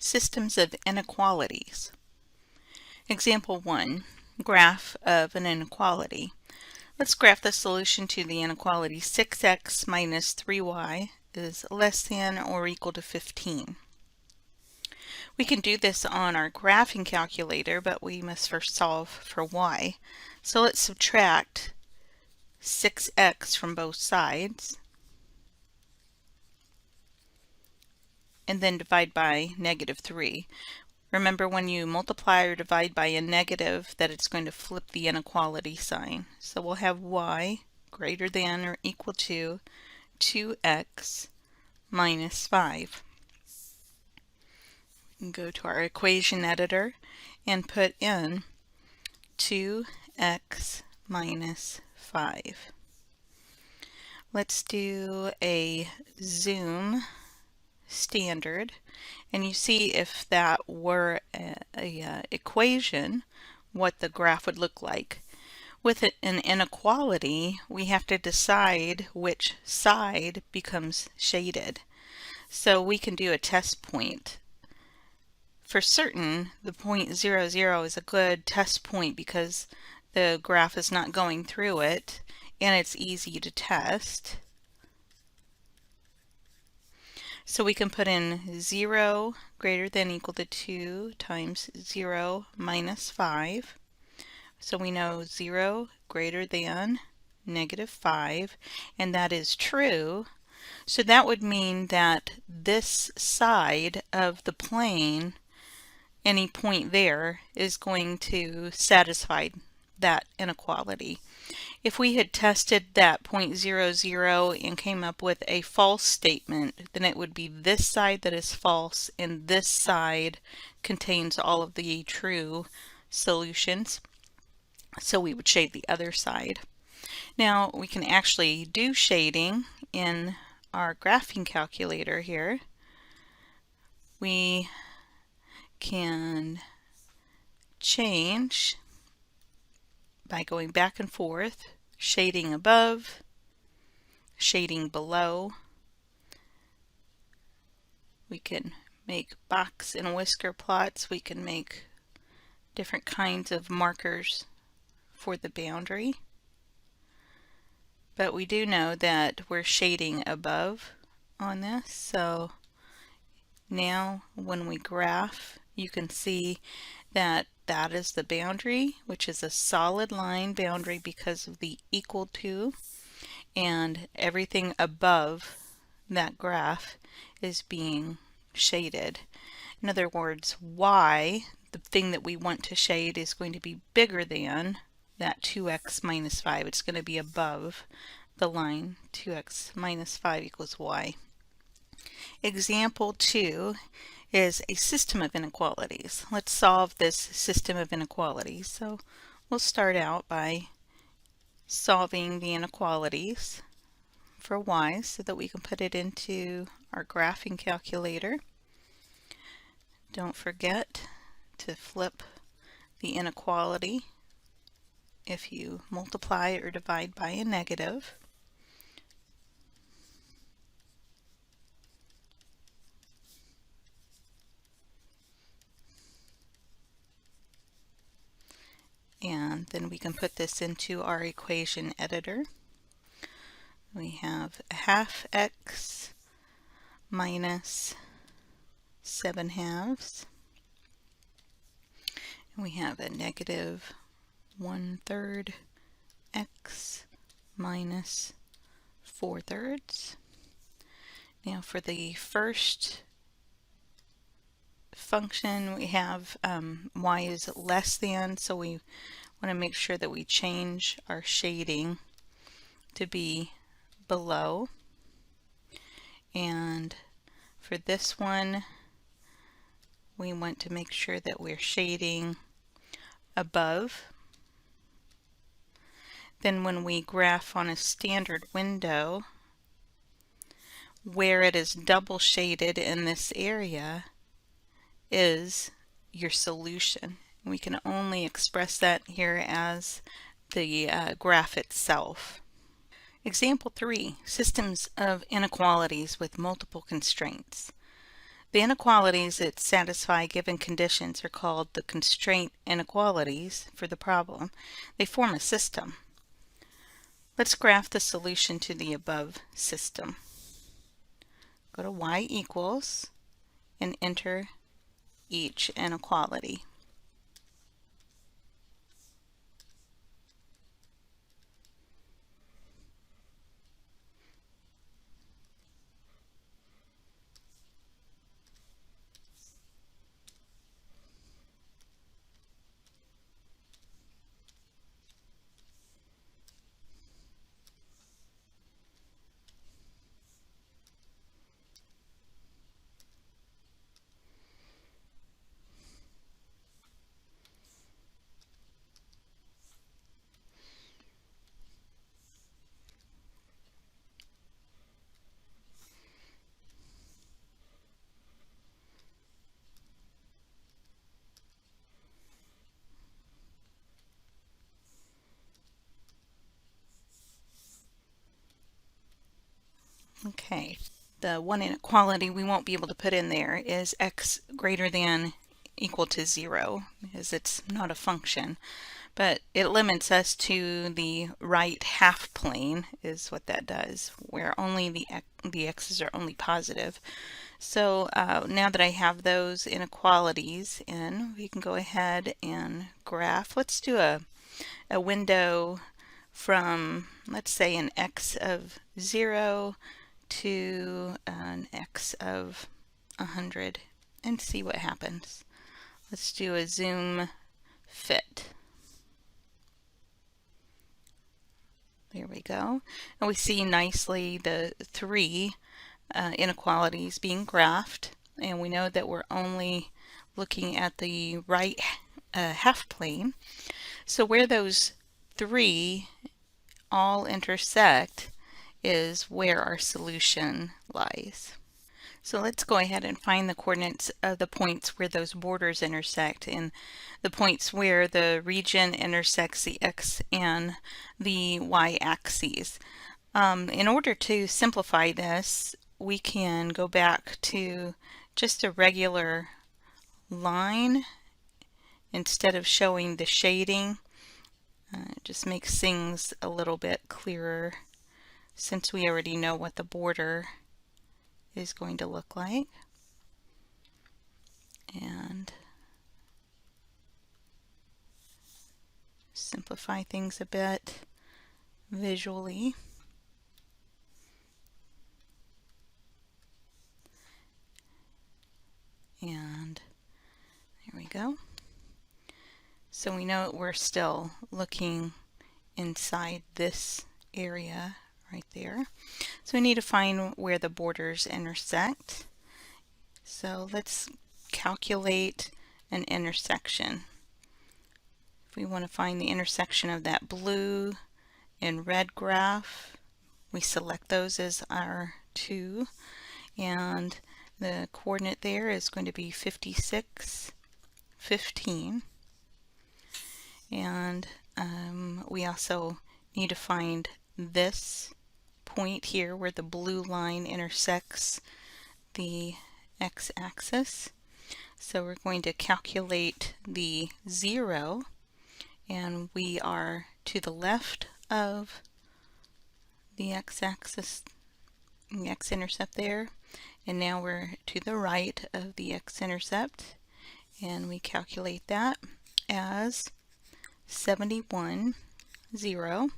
Systems of Inequalities. Example 1, graph of an inequality. Let's graph the solution to the inequality 6x minus 3y is less than or equal to 15. We can do this on our graphing calculator, but we must first solve for y. So let's subtract 6x from both sides and then divide by -3. Remember, when you multiply or divide by a negative, that it's going to flip the inequality sign. So we'll have y greater than or equal to 2x minus 5. We can go to our equation editor and put in 2x minus 5. Let's do a zoom standard, and you see if that were a equation, what the graph would look like. With an inequality, we have to decide which side becomes shaded. So we can do a test point. For certain, the point 0, 0 is a good test point because the graph is not going through it and it's easy to test. So we can put in 0 greater than equal to 2 times 0 minus 5. So we know 0 greater than -5, and that is true. So that would mean that this side of the plane, any point there, is going to satisfy that inequality. If we had tested that point 0, 0 and came up with a false statement, then it would be this side that is false and this side contains all of the true solutions. So we would shade the other side. Now we can actually do shading in our graphing calculator here. We can change by going back and forth, shading above, shading below. We can make box and whisker plots. We can make different kinds of markers for the boundary. But we do know that we're shading above on this. So now when we graph, you can see that that is the boundary, which is a solid line boundary because of the equal to, and everything above that graph is being shaded. In other words, y, the thing that we want to shade, is going to be bigger than that 2x minus 5. It's going to be above the line 2x minus 5 equals y. Example 2 is a system of inequalities. Let's solve this system of inequalities. So we'll start out by solving the inequalities for y so that we can put it into our graphing calculator. Don't forget to flip the inequality if you multiply or divide by a negative. And then we can put this into our equation editor. We have a half x minus 7 halves. And we have a negative 1/3 x minus 4/3. Now for the first function, we have y is less than, so we want to make sure that we change our shading to be below. And for this one, we want to make sure that we're shading above. Then when we graph on a standard window, where it is double shaded in this area is your solution. We can only express that here as the graph itself. Example 3, systems of inequalities with multiple constraints. The inequalities that satisfy given conditions are called the constraint inequalities for the problem. They form a system. Let's graph the solution to the above system. Go to y equals and enter each inequality. Okay, the one inequality we won't be able to put in there is x greater than equal to 0 because it's not a function, but it limits us to the right half plane is what that does, where only the x's are only positive. So now that I have those inequalities in, we can go ahead and graph. Let's do a window from, let's say, an x of 0 to an x of 100 and see what happens. Let's do a zoom fit. There we go. And we see nicely the three inequalities being graphed, and we know that we're only looking at the right half plane. So where those three all intersect is where our solution lies. So let's go ahead and find the coordinates of the points where those borders intersect and the points where the region intersects the x and the y axes. In order to simplify this, we can go back to just a regular line instead of showing the shading. It just makes things a little bit clearer since we already know what the border is going to look like. And simplify things a bit visually. And there we go. So we know we're still looking inside this area right there. So we need to find where the borders intersect. So let's calculate an intersection. If we want to find the intersection of that blue and red graph, we select those as our 2, and the coordinate there is going to be 56, 15. And we also need to find this point here where the blue line intersects the x-axis. So we're going to calculate the 0, and we are to the left of the x-axis, the x-intercept there, and now we're to the right of the x-intercept, and we calculate that as 71, 0.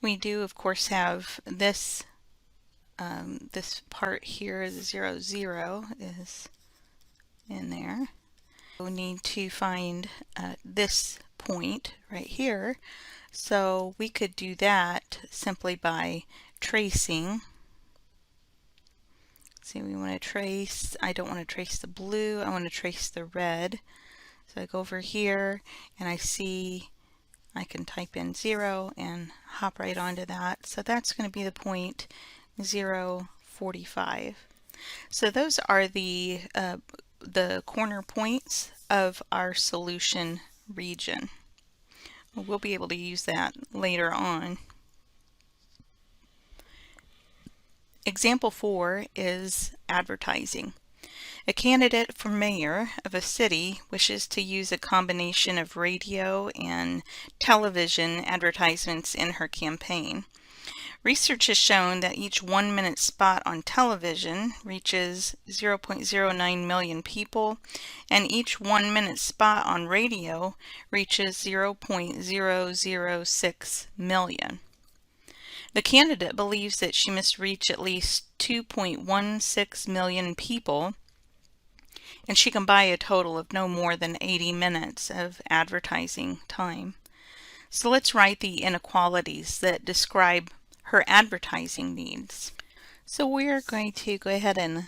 We do, of course, have this this part here, the 0, 0 is in there. We need to find this point right here. So we could do that simply by tracing. See, we want to trace, I don't want to trace the blue, I want to trace the red. So I go over here and I see I can type in 0 and hop right onto that. So that's going to be the point 0, 45. So those are the corner points of our solution region. We'll be able to use that later on. Example 4 is advertising. A candidate for mayor of a city wishes to use a combination of radio and television advertisements in her campaign. Research has shown that each 1-minute spot on television reaches 0.09 million people, and each 1-minute spot on radio reaches 0.006 million. The candidate believes that she must reach at least 2.16 million people, and she can buy a total of no more than 80 minutes of advertising time. So let's write the inequalities that describe her advertising needs. So we're going to go ahead and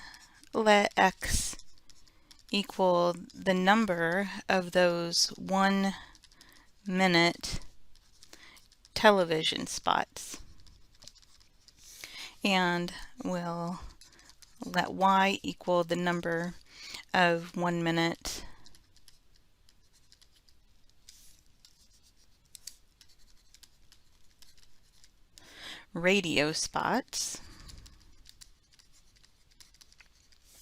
let x equal the number of those 1-minute television spots. And we'll let y equal the number of 1-minute radio spots.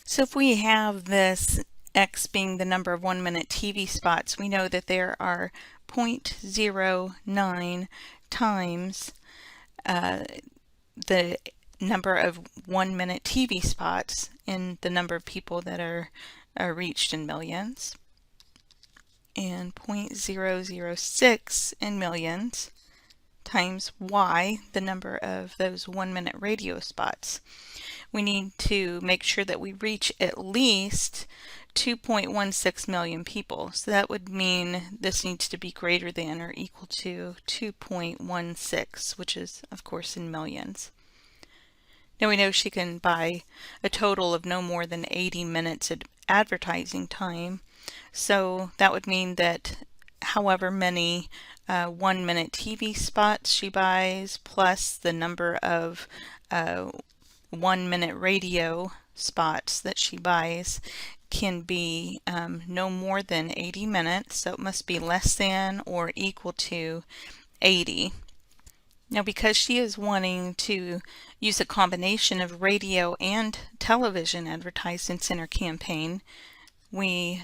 So if we have this x being the number of 1-minute TV spots, we know that there are 0.09 times the number of 1-minute TV spots in the number of people that are reached in millions, and 0.006 in millions times y, the number of those 1-minute radio spots. We need to make sure that we reach at least 2.16 million people. So that would mean this needs to be greater than or equal to 2.16, which is of course in millions. Now we know she can buy a total of no more than 80 minutes of advertising time. So that would mean that however many 1-minute TV spots she buys plus the number of 1-minute radio spots that she buys can be no more than 80 minutes. So it must be less than or equal to 80. Now, because she is wanting to use a combination of radio and television advertisements in her campaign, we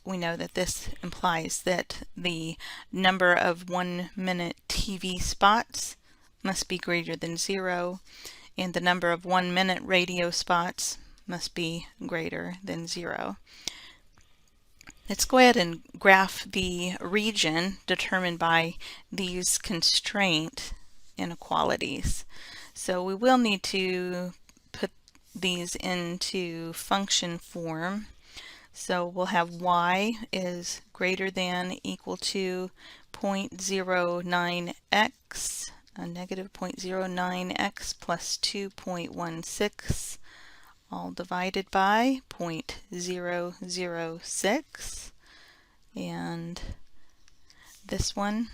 know that this implies that the number of 1-minute TV spots must be greater than 0, and the number of 1-minute radio spots must be greater than 0. Let's go ahead and graph the region determined by these constraint inequalities. So we will need to put these into function form. So we'll have y is greater than equal to 0.09x, negative 0.09x plus 2.16, all divided by 0.006, and this one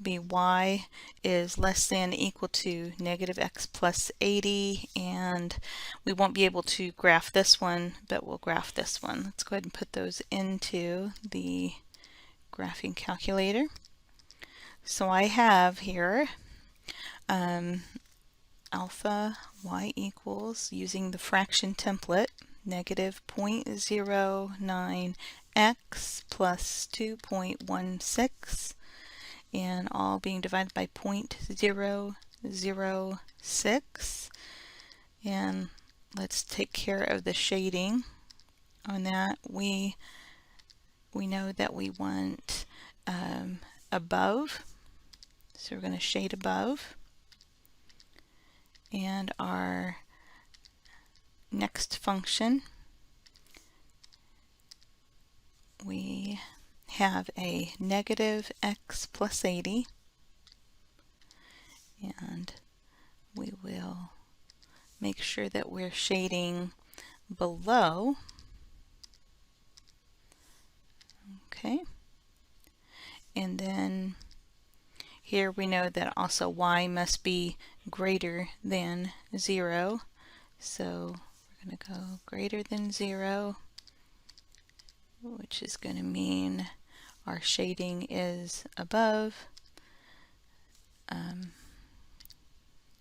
be y is less than equal to negative x plus 80, and we won't be able to graph this one, but we'll graph this one. Let's go ahead and put those into the graphing calculator. So I have here alpha y equals, using the fraction template, negative 0.09x plus 2.16, and all being divided by 0.006. And let's take care of the shading on that. We know that we want above, so we're going to shade above. And our next function, we have a negative x plus 80, and we will make sure that we're shading below. Okay, and then here we know that also y must be greater than 0, so we're going to go greater than 0, which is going to mean our shading is above. There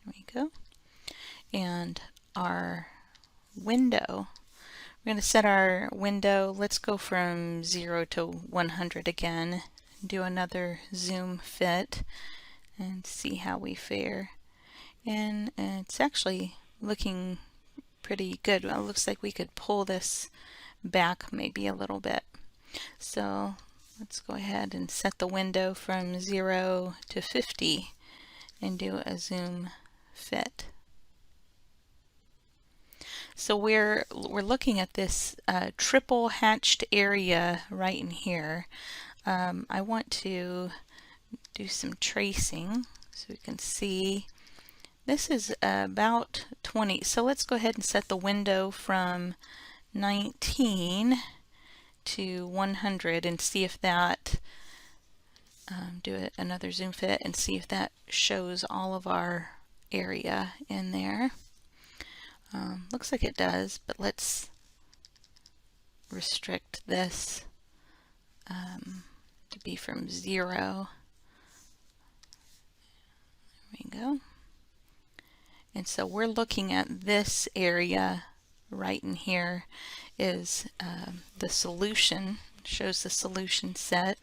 we go. And our window, we're going to set our window, let's go from 0 to 100 again, do another zoom fit and see how we fare. And it's actually looking pretty good. Well, it looks like we could pull this back maybe a little bit. So let's go ahead and set the window from 0 to 50 and do a zoom fit. So we're looking at this triple hatched area right in here. I want to do some tracing so we can see. This is about 20. So let's go ahead and set the window from 19 to 100 and see if that, another zoom fit and see if that shows all of our area in there. Looks like it does, but let's restrict this to be from 0. There we go. And so we're looking at this area right in here is the solution, shows the solution set.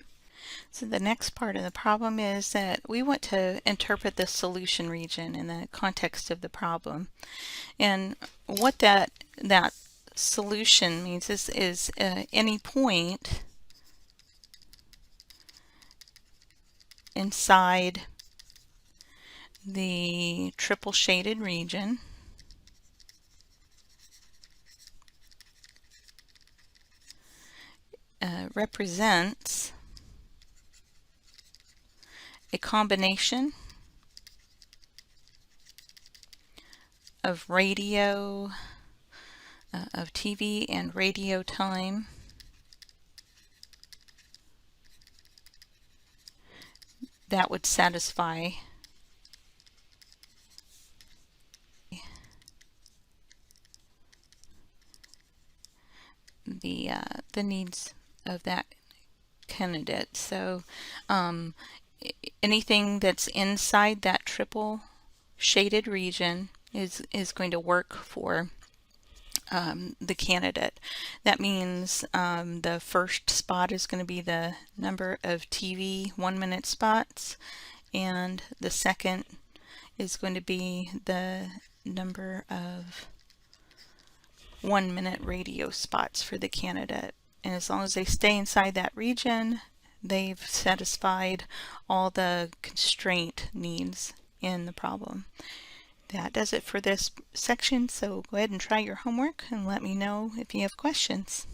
So the next part of the problem is that we want to interpret the solution region in the context of the problem. And what that solution means is any point inside the triple shaded region represents a combination of radio, of TV and radio time that would satisfy the needs of that candidate. So anything that's inside that triple shaded region is going to work for the candidate. That means the first spot is going to be the number of TV 1-minute spots, and the second is going to be the number of 1-minute radio spots for the candidate. And as long as they stay inside that region, they've satisfied all the constraint needs in the problem. That does it for this section, so go ahead and try your homework and let me know if you have questions.